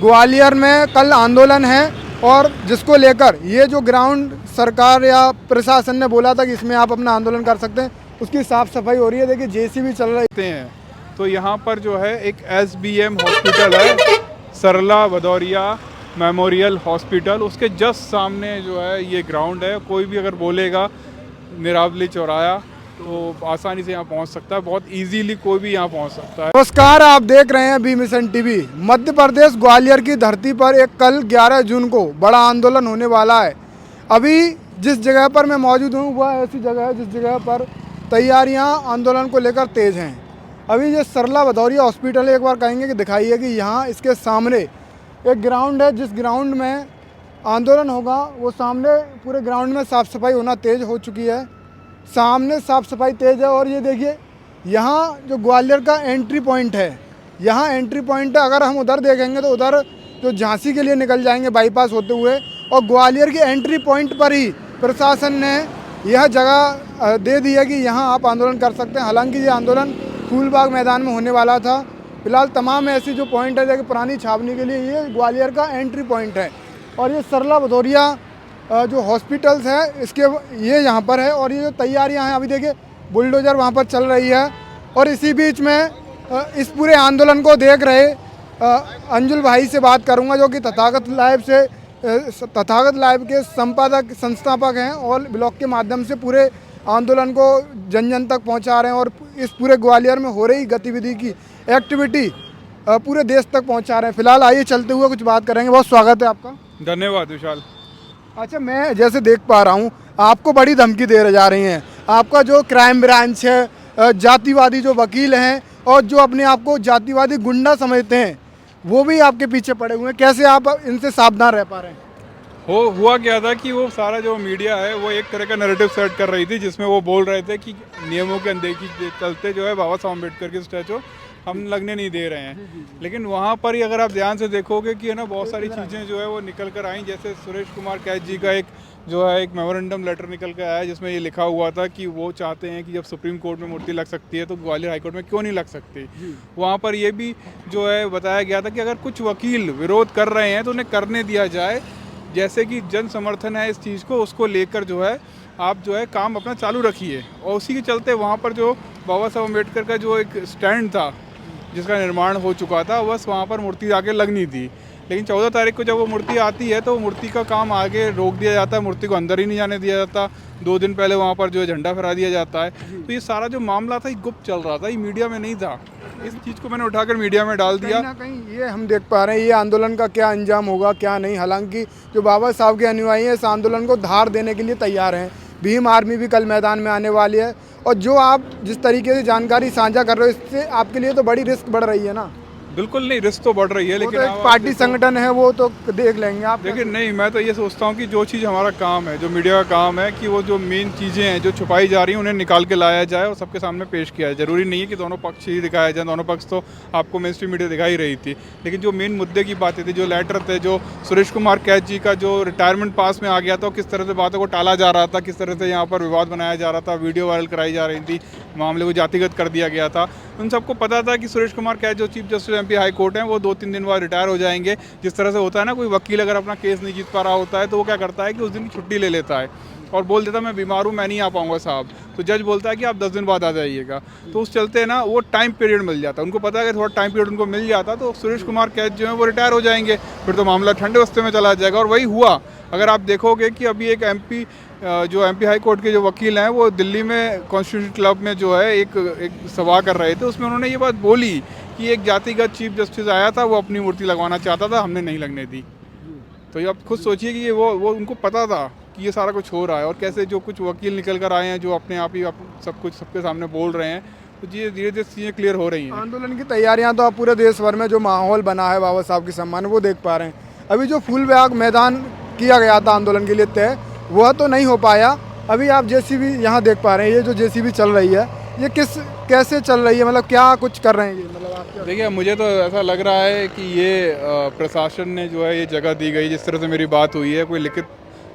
ग्वालियर में कल आंदोलन है और जिसको लेकर ये जो ग्राउंड सरकार या प्रशासन ने बोला था कि इसमें आप अपना आंदोलन कर सकते हैं, उसकी साफ़ सफाई हो रही है। देखिए जेसीबी चल रही हैं। तो यहाँ पर जो है एक एसबीएम हॉस्पिटल है, सरला भदौरिया मेमोरियल हॉस्पिटल, उसके जस्ट सामने जो है ये ग्राउंड है। कोई भी अगर बोलेगा निरावली चौराया तो आसानी से यहाँ पहुँच सकता है, बहुत इजीली कोई भी यहाँ पहुँच सकता है। नमस्कार, आप देख रहे हैं B mission TV. Madhya Pradesh Gwalior की धरती पर एक कल 11 जून को बड़ा आंदोलन होने वाला है। अभी जिस जगह पर मैं मौजूद हूँ वह ऐसी जगह है जिस जगह पर तैयारियां आंदोलन को लेकर तेज़ हैं। अभी ये सरला भदौरिया हॉस्पिटल है, एक बार कहेंगे कि दिखाइए कि यहाँ इसके सामने एक ग्राउंड है, जिस ग्राउंड में आंदोलन होगा वो सामने पूरे ग्राउंड में साफ़ सफाई होना तेज़ हो चुकी है। सामने साफ़ सफाई तेज़ है और ये देखिए यहाँ जो ग्वालियर का एंट्री पॉइंट है, यहाँ एंट्री पॉइंट है। अगर हम उधर देखेंगे तो उधर जो झांसी के लिए निकल जाएंगे बाईपास होते हुए, और ग्वालियर के एंट्री पॉइंट पर ही प्रशासन ने यह जगह दे दी है कि यहाँ आप आंदोलन कर सकते हैं। हालांकि ये आंदोलन फूलबाग मैदान में होने वाला था। फिलहाल तमाम ऐसी जो पॉइंट है जैसे पुरानी छावनी के लिए ये ग्वालियर का एंट्री पॉइंट है। और ये सरला भदौरिया जो हॉस्पिटल्स है इसके ये यहाँ पर है। और ये जो तैयारियाँ हैं, अभी देखिए बुलडोज़र वहाँ पर चल रही है। और इसी बीच में इस पूरे आंदोलन को देख रहे अंजुल भाई से बात करूँगा, जो कि तथागत लाइव के संपादक संस्थापक हैं और ब्लॉग के माध्यम से पूरे आंदोलन को जन जन तक पहुंचा रहे हैं और इस पूरे ग्वालियर में हो रही गतिविधि की एक्टिविटी पूरे देश तक पहुंचा रहे हैं। फिलहाल आइए चलते हुए कुछ बात करेंगे। बहुत स्वागत है आपका। धन्यवाद विशाल। अच्छा, मैं जैसे देख पा रहा हूं आपको बड़ी धमकी दे जा रही हैं। आपका जो क्राइम ब्रांच है, जातिवादी जो वकील हैं और जो अपने आप को जातिवादी गुंडा समझते हैं, वो भी आपके पीछे पड़े हुए हैं। कैसे आप इनसे सावधान रह पा रहे हैं? हुआ क्या था कि वो सारा जो मीडिया है वो एक तरह का नैरेटिव सेट कर रही थी, जिसमें वो बोल रहे थे कि नियमों के अनदेखी के चलते जो है बाबा साहब अम्बेडकर की स्टैचू हम लगने नहीं दे रहे हैं। लेकिन वहाँ पर ही अगर आप ध्यान से देखोगे कि है ना, बहुत सारी चीज़ें जो है वो निकल कर आई। जैसे सुरेश कुमार कैथ जी का एक जो है एक मेमोरेंडम लेटर निकल कर आया, जिसमें ये लिखा हुआ था कि वो चाहते हैं कि जब सुप्रीम कोर्ट में मूर्ति लग सकती है तो ग्वालियर हाईकोर्ट में क्यों नहीं लग सकती। वहाँ पर ये भी जो है बताया गया था कि अगर कुछ वकील विरोध कर रहे हैं तो उन्हें करने दिया जाए। जैसे कि जन समर्थन है इस चीज़ को, उसको लेकर जो है आप जो है काम अपना चालू रखिए। और उसी के चलते वहाँ पर जो बाबा साहब अम्बेडकर का जो एक स्टैंड था जिसका निर्माण हो चुका था, बस वहाँ पर मूर्ति आगे लगनी थी। लेकिन 14 तारीख को जब वो मूर्ति आती है तो मूर्ति का काम आगे रोक दिया जाता है, मूर्ति को अंदर ही नहीं जाने दिया जाता। 2 दिन पहले वहाँ पर जो है झंडा फहरा दिया जाता है। तो ये सारा जो मामला था ये गुप्त चल रहा था, ये मीडिया में नहीं था। इस चीज़ को मैंने उठाकर मीडिया में डाल दिया। कहीं ना कहीं ये हम देख पा रहे हैं ये आंदोलन का क्या अंजाम होगा क्या नहीं। हालांकि जो बाबा साहब के अनुयायी हैं इस आंदोलन को धार देने के लिए तैयार हैं। भीम आर्मी भी कल मैदान में आने वाली है। और जो आप जिस तरीके से जानकारी साझा कर रहे हो, इससे आपके लिए तो बड़ी रिस्क बढ़ रही है ना? बिल्कुल नहीं, रिस्क तो बढ़ रही है, लेकिन तो एक पार्टी संगठन है, वो तो देख लेंगे आप। लेकिन नहीं, मैं तो ये सोचता हूँ कि जो चीज़ हमारा काम है, जो मीडिया का काम है, कि वो जो मेन चीज़ें हैं जो छुपाई जा रही हैं उन्हें निकाल के लाया जाए और सबके सामने पेश किया जाए। ज़रूरी नहीं है कि दोनों पक्ष ही दिखाया जाए, दोनों पक्ष तो आपको मेन स्ट्रीम मीडिया दिखाई रही थी। लेकिन जो मेन मुद्दे की बातें थी, जो लेटर थे, जो सुरेश कुमार कैथ जी का जो रिटायरमेंट पास में आ गया था, किस तरह से बातों को टाला जा रहा था, किस तरह से यहाँ पर विवाद बनाया जा रहा था, वीडियो वायरल कराई जा रही थी, मामले को जातिगत कर दिया गया था। उन सबको पता था कि सुरेश कुमार कैथ जो chief justice MP high court हैं वो 2-3 दिन बाद रिटायर हो जाएंगे। जिस तरह से होता है ना, कोई वकील अगर अपना केस नहीं जीत पा रहा होता है तो वो क्या करता है कि उस दिन की छुट्टी ले लेता है और बोल देता मैं बीमार हूँ, मैं नहीं आ पाऊँगा साहब। तो जज बोलता है कि आप 10 दिन बाद आ जाइएगा। तो उस चलते ना वो टाइम पीरियड मिल जाता है, उनको पता है कि थोड़ा टाइम पीरियड उनको मिल जाता तो सुरेश कुमार कैथ जो है वो रिटायर हो जाएंगे, फिर तो मामला ठंडे वस्ते में चला जाएगा। और वही हुआ। अगर आप देखोगे कि अभी एक MP हाई कोर्ट के जो वकील हैं वो दिल्ली में कॉन्स्टिट्यूशन क्लब में जो है एक सभा कर रहे थे, उसमें उन्होंने ये बात बोली कि एक जातिगत चीफ जस्टिस आया था, वो अपनी मूर्ति लगवाना चाहता था, हमने नहीं लगने दी। तो ये आप खुद सोचिए कि ये वो उनको पता था कि ये सारा कुछ हो रहा है। और कैसे जो कुछ वकील निकल कर आए हैं जो अपने आप ही सब कुछ सबके सामने बोल रहे हैं, तो धीरे धीरे चीज़ें क्लियर हो रही हैं। आंदोलन की तैयारियां तो आप पूरे देश भर में जो माहौल बना है बाबा साहब के सम्मान वो देख पा रहे हैं। अभी जो फूलबाग मैदान किया गया था आंदोलन के लिए तय, वह तो नहीं हो पाया। अभी आप जेसीबी यहाँ देख पा रहे हैं, ये जो जेसीबी चल रही है ये कैसे चल रही है, मतलब क्या कुछ कर रहे हैं ये, मतलब आप? देखिए, मुझे तो ऐसा लग रहा है कि ये प्रशासन ने जो है ये जगह दी गई, जिस तरह से मेरी बात हुई है, कोई लिखित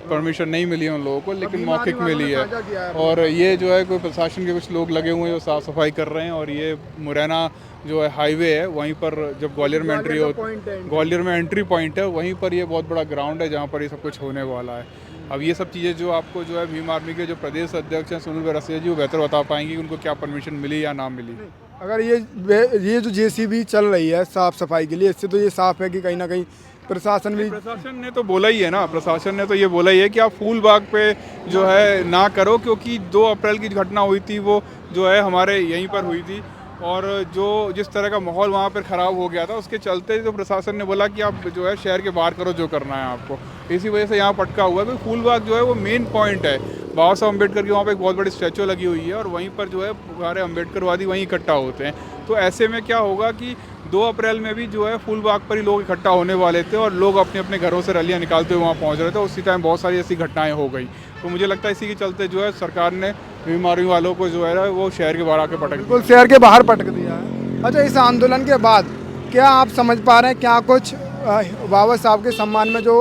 परमिशन नहीं मिली है उन लोगों को, लेकिन मौखिक वालों मिली ने है। साझा किया है। और ये जो है कोई प्रशासन के कुछ लोग लगे हुए हैं जो साफ़ सफाई कर रहे हैं, और ये मुरैना जो है हाईवे है वहीं पर जब ग्वालियर में एंट्री हो, पॉइंट है ग्वालियर में एंट्री पॉइंट है, वहीं पर ये बहुत बड़ा ग्राउंड है जहाँ पर ये सब कुछ होने वाला है। अब ये सब चीज़ें जो आपको जो है भीम आर्मी के जो प्रदेश अध्यक्ष हैं सुनील बैरसिया जी, वो बेहतर बता पाएंगे कि उनको क्या परमिशन मिली या ना मिली। अगर ये जो जेसीबी चल रही है साफ सफाई के लिए, इससे तो ये साफ है कि कहीं ना कहीं प्रशासन भी प्रशासन ने तो बोला ही है ना, प्रशासन ने तो ये बोला ही है कि आप फूल बाग पे जो है ना करो, क्योंकि 2 अप्रैल की घटना हुई थी वो जो है हमारे यहीं पर हुई थी, और जो जिस तरह का माहौल वहाँ पर ख़राब हो गया था उसके चलते तो प्रशासन ने बोला कि आप जो है शहर के बाहर करो जो करना है आपको। इसी वजह से यहाँ पटका हुआ है, क्योंकि फूल बाग जो है वो मेन पॉइंट है। बाबा साहब अम्बेडकर की वहाँ पे एक बहुत बड़ी स्टैचू लगी हुई है, और वहीं पर जो है सारे अम्बेडकरवादी वहीं इकट्ठा होते हैं। तो ऐसे में क्या होगा कि 2 अप्रैल में भी जो है फूल बाग पर ही लोग इकट्ठा होने वाले थे, और लोग अपने अपने घरों से रैलियाँ निकालते हुए वहाँ पहुँच रहे थे। उसी टाइम बहुत सारी ऐसी घटनाएँ हो गई। तो मुझे लगता है इसी के चलते जो है सरकार ने भीम आर्मी वालों को जो है वो शहर के बाहर आके पटक दिया। बिल्कुल शहर के बाहर पटक दिया है। अच्छा, इस आंदोलन के बाद क्या आप समझ पा रहे हैं क्या कुछ बाबा साहब के सम्मान में जो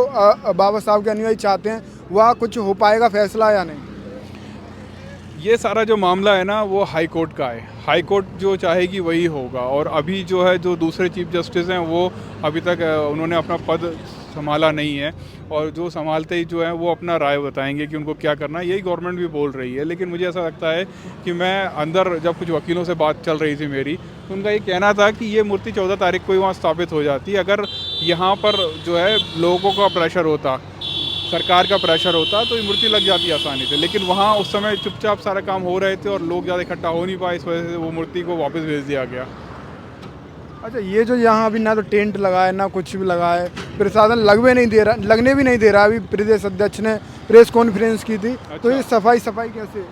बाबा साहब के अनुयायी चाहते हैं वह कुछ हो पाएगा फैसला या नहीं? ये सारा जो मामला है ना वो हाई कोर्ट का है। हाई कोर्ट जो चाहेगी वही होगा, और अभी जो है जो दूसरे चीफ जस्टिस हैं वो अभी तक उन्होंने अपना पद संभाला नहीं है, और जो संभालते ही जो है वो अपना राय बताएंगे कि उनको क्या करना है। यही गवर्नमेंट भी बोल रही है। लेकिन मुझे ऐसा लगता है कि मैं अंदर जब कुछ वकीलों से बात चल रही थी मेरी, तो उनका ये कहना था कि ये मूर्ति 14 तारीख को ही वहाँ स्थापित हो जाती। अगर यहाँ पर जो है लोगों का प्रेशर होता, सरकार का प्रेशर होता, तो ये मूर्ति लग जाती आसानी से। लेकिन वहाँ उस समय चुपचाप सारा काम हो रहे थे और लोग ज़्यादा इकट्ठा हो नहीं पाए, इस वजह से वो मूर्ति को वापस भेज दिया गया। अच्छा, ये जो यहाँ अभी ना तो टेंट लगा है ना कुछ भी लगा है, प्रशासन लगने भी नहीं दे रहा। अभी प्रदेश अध्यक्ष ने प्रेस कॉन्फ्रेंस की थी। तो ये सफाई कैसे?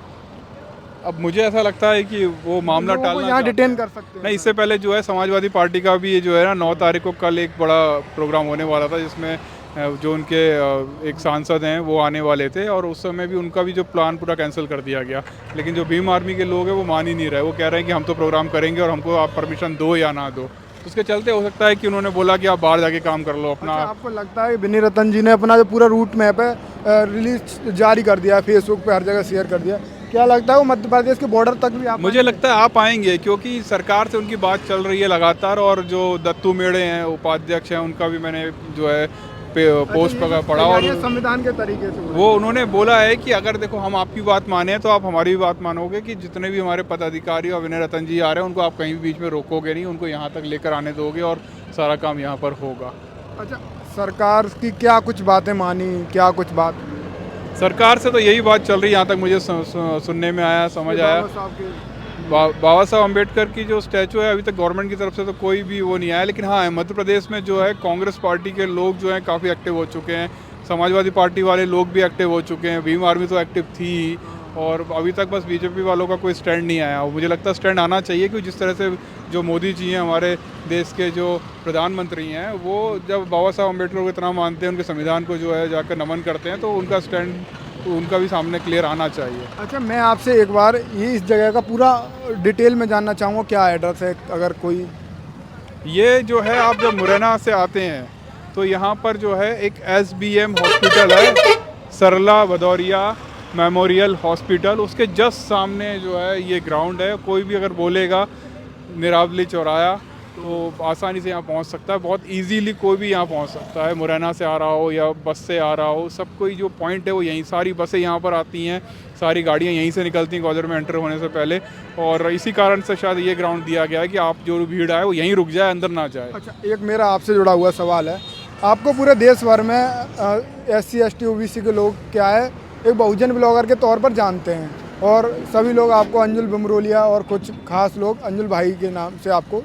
अब मुझे ऐसा लगता है कि वो मामला टालना यहाँ डिटेन कर सकते हैं। नहीं, इससे पहले जो है समाजवादी पार्टी का भी ये जो है ना 9 तारीख को कल एक बड़ा प्रोग्राम होने वाला था, जिसमें जो उनके एक सांसद हैं वो आने वाले थे, और उस समय भी उनका भी जो प्लान पूरा कैंसिल कर दिया गया। लेकिन जो भीम आर्मी के लोग हैं वो मान ही नहीं रहे। वो कह रहे हैं कि हम तो प्रोग्राम करेंगे और हमको आप परमिशन दो या ना दो। उसके चलते हो सकता है कि उन्होंने बोला कि आप बाहर जाके काम कर लो अपना। अच्छा, आपको लगता है विनी रतन जी ने अपना जो पूरा रूट मैप है रिलीज जारी कर दिया, फेसबुक पे हर जगह शेयर कर दिया? क्या लगता है वो मध्य प्रदेश के बॉर्डर तक भी आप? मुझे लगता है आप आएंगे, क्योंकि सरकार से उनकी बात चल रही है लगातार, और जो दत्तू मेड़े हैं उपाध्यक्ष हैं उनका भी मैंने जो है पोस्ट पढ़ा, और संविधान के तरीके से वो उन्होंने बोला है कि अगर देखो हम आपकी बात माने तो आप हमारी भी बात मानोगे, कि जितने भी हमारे पदाधिकारी और विनय रतन जी आ रहे हैं उनको आप कहीं भी बीच में रोकोगे नहीं, उनको यहाँ तक लेकर आने दोगे और सारा काम यहाँ पर होगा। अच्छा, सरकार की क्या कुछ बातें मानी, क्या कुछ बात? सरकार से तो यही बात चल रही है, यहाँ तक मुझे सुनने में आया, समझ आया। बाबा साहब अम्बेडकर की जो स्टैचू है अभी तक गवर्नमेंट की तरफ से तो कोई भी वो नहीं आया। लेकिन हाँ, मध्य प्रदेश में जो है कांग्रेस पार्टी के लोग जो हैं काफ़ी एक्टिव हो चुके हैं, समाजवादी पार्टी वाले लोग भी एक्टिव हो चुके हैं, भीम आर्मी तो एक्टिव थी ही, और अभी तक बस बीजेपी वालों का कोई स्टैंड नहीं आया। और मुझे लगता है स्टैंड आना चाहिए, क्योंकि जिस तरह से जो मोदी जी हैं हमारे देश के जो प्रधानमंत्री हैं, वो जब बाबा साहब अम्बेडकर को इतना मानते हैं, उनके संविधान को जो है जाकर नमन करते हैं, तो उनका स्टैंड उनका भी सामने क्लियर आना चाहिए। अच्छा, मैं आपसे एक बार ये इस जगह का पूरा डिटेल में जानना चाहूँगा, क्या एड्रेस है अगर कोई? ये जो है आप जब मुरैना से आते हैं तो यहाँ पर जो है एक SBM हॉस्पिटल है, सरला भदौरिया मेमोरियल हॉस्पिटल, उसके जस्ट सामने जो है ये ग्राउंड है। कोई भी अगर बोलेगा निरावली चौराया तो आसानी से यहाँ पहुँच सकता है, बहुत इजीली कोई भी यहाँ पहुँच सकता है, मुरैना से आ रहा हो या बस से आ रहा हो, सब कोई जो पॉइंट है वो यहीं, सारी बसें यहाँ पर आती हैं, सारी गाड़ियाँ यहीं से निकलती हैं ग्वालियर में एंटर होने से पहले, और इसी कारण से शायद ये ग्राउंड दिया गया है कि आप जो भीड़ आए वो यहीं रुक जाए, अंदर ना जाए। अच्छा, एक मेरा आपसे जुड़ा हुआ सवाल है, आपको पूरे देश भर में SC ST OBC के लोग क्या है एक बहुजन ब्लॉगर के तौर पर जानते हैं, और सभी लोग आपको अंजुल बमरोलिया और कुछ खास लोग अंजुल भाई के नाम से आपको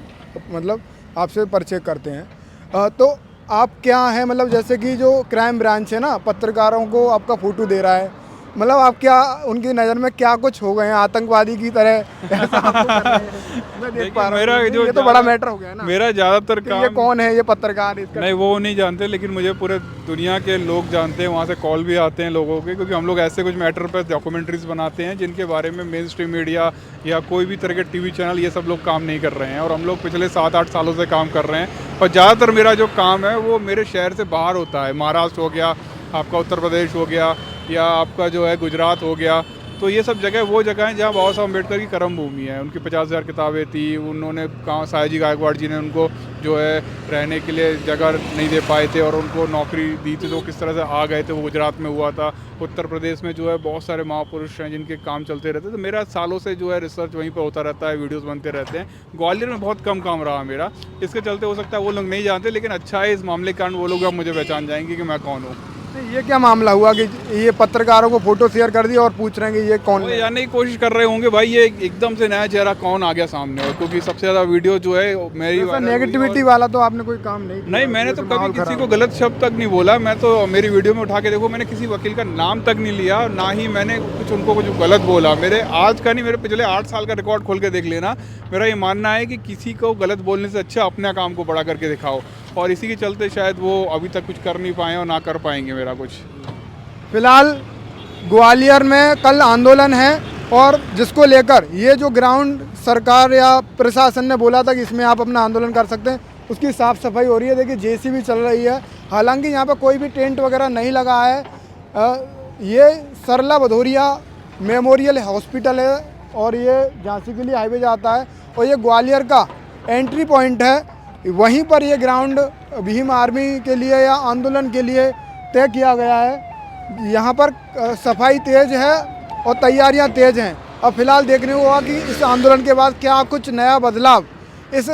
मतलब आपसे परिचय करते हैं। तो आप क्या हैं, मतलब जैसे कि जो क्राइम ब्रांच है ना, पत्रकारों को आपका फ़ोटो दे रहा है, मतलब आप क्या उनकी नज़र में क्या कुछ हो गए हैं आतंकवादी की तरह? ऐसा आपको कर रहे हैं? मैं देख पा रहा हूँ, ये तो बड़ा मैटर हो गया ना। मेरा ज़्यादातर काम, ये कौन है ये पत्रकार? नहीं, वो नहीं जानते, लेकिन मुझे पूरे दुनिया के लोग जानते हैं, वहाँ से कॉल भी आते हैं लोगों के, क्योंकि हम लोग ऐसे कुछ मैटर पर डॉक्यूमेंट्रीज बनाते हैं जिनके बारे में मेन स्ट्रीम मीडिया या कोई भी तरह के TV चैनल ये सब लोग काम नहीं कर रहे हैं, और हम लोग पिछले 7-8 सालों से काम कर रहे हैं। और ज़्यादातर मेरा जो काम है वो मेरे शहर से बाहर होता है, महाराष्ट्र हो गया, आपका उत्तर प्रदेश हो गया या आपका जो है गुजरात हो गया। तो ये सब जगह वो जगह हैं जहाँ बाबा साहब अम्बेडकर की कर्म भूमि है। उनकी 50,000 किताबें थी, उन्होंने कहाँ सयाजी गायकवाड़ जी ने उनको जो है रहने के लिए जगह नहीं दे पाए थे और उनको नौकरी दी थी, तो किस तरह से आ गए थे, वो गुजरात में हुआ था। उत्तर प्रदेश में जो है बहुत सारे महापुरुष हैं जिनके काम चलते रहते हैं। तो मेरा सालों से जो है रिसर्च वहीं पर होता रहता है, वीडियोज़ बनते रहते हैं। ग्वालियर में बहुत कम काम रहा मेरा, इसके चलते हो सकता है वो लोग नहीं जानते, लेकिन अच्छा है इस मामले के कारण वो लोग अब मुझे पहचान जाएंगे कि मैं कौन हूँ। नहीं, ये क्या मामला हुआ कि ये पत्रकारों को फोटो शेयर कर दी और पूछ रहे हैं कि ये कौन वो है? जानने की कोशिश कर रहे होंगे भाई ये एकदम से नया चेहरा कौन आ गया सामने, और क्योंकि सबसे ज़्यादा वीडियो जो है मेरी ऐसा वायरल हुई नेगेटिविटी और- वाला तो आपने कोई काम नहीं किया। नहीं, मैंने तो जैसे कभी माहौल किसी खराब को है। गलत शब्द तक नहीं बोला। मैं तो मेरी वीडियो में उठा के देखो, मैंने किसी वकील का नाम तक नहीं लिया, ना ही मैंने कुछ उनको कुछ गलत बोला। मेरे आज का नहीं, मेरे पिछले 8 साल का रिकॉर्ड खोल के देख लेना। मेरा ये मानना है कि किसी को गलत बोलने से अच्छा अपने काम को बड़ा करके दिखाओ, और इसी के चलते शायद वो अभी तक कुछ कर नहीं पाए और ना कर पाएंगे मेरा कुछ। फिलहाल ग्वालियर में कल आंदोलन है और जिसको लेकर ये जो ग्राउंड सरकार या प्रशासन ने बोला था कि इसमें आप अपना आंदोलन कर सकते हैं, उसकी साफ़ सफाई हो रही है। देखिए जेसीबी चल रही है, हालांकि यहाँ पर कोई भी टेंट वगैरह नहीं लगा है। ये सरला भदौरिया मेमोरियल हॉस्पिटल है और ये झांसी के लिए हाईवे जाता है और ये ग्वालियर का एंट्री पॉइंट है। वहीं पर ये ग्राउंड भीम आर्मी के लिए या आंदोलन के लिए तय किया गया है। यहाँ पर सफाई तेज है और तैयारियां तेज हैं। अब फिलहाल देखने को होगा कि इस आंदोलन के बाद क्या कुछ नया बदलाव इस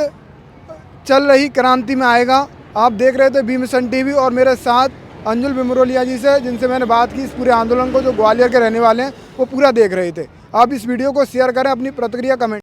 चल रही क्रांति में आएगा। आप देख रहे थे बी मिशन टीवी और मेरे साथ अंजुल बिमरोलिया जी से, जिनसे मैंने बात की इस पूरे आंदोलन को, जो ग्वालियर के रहने वाले हैं वो पूरा देख रहे थे। आप इस वीडियो को शेयर करें, अपनी प्रतिक्रिया कमेंट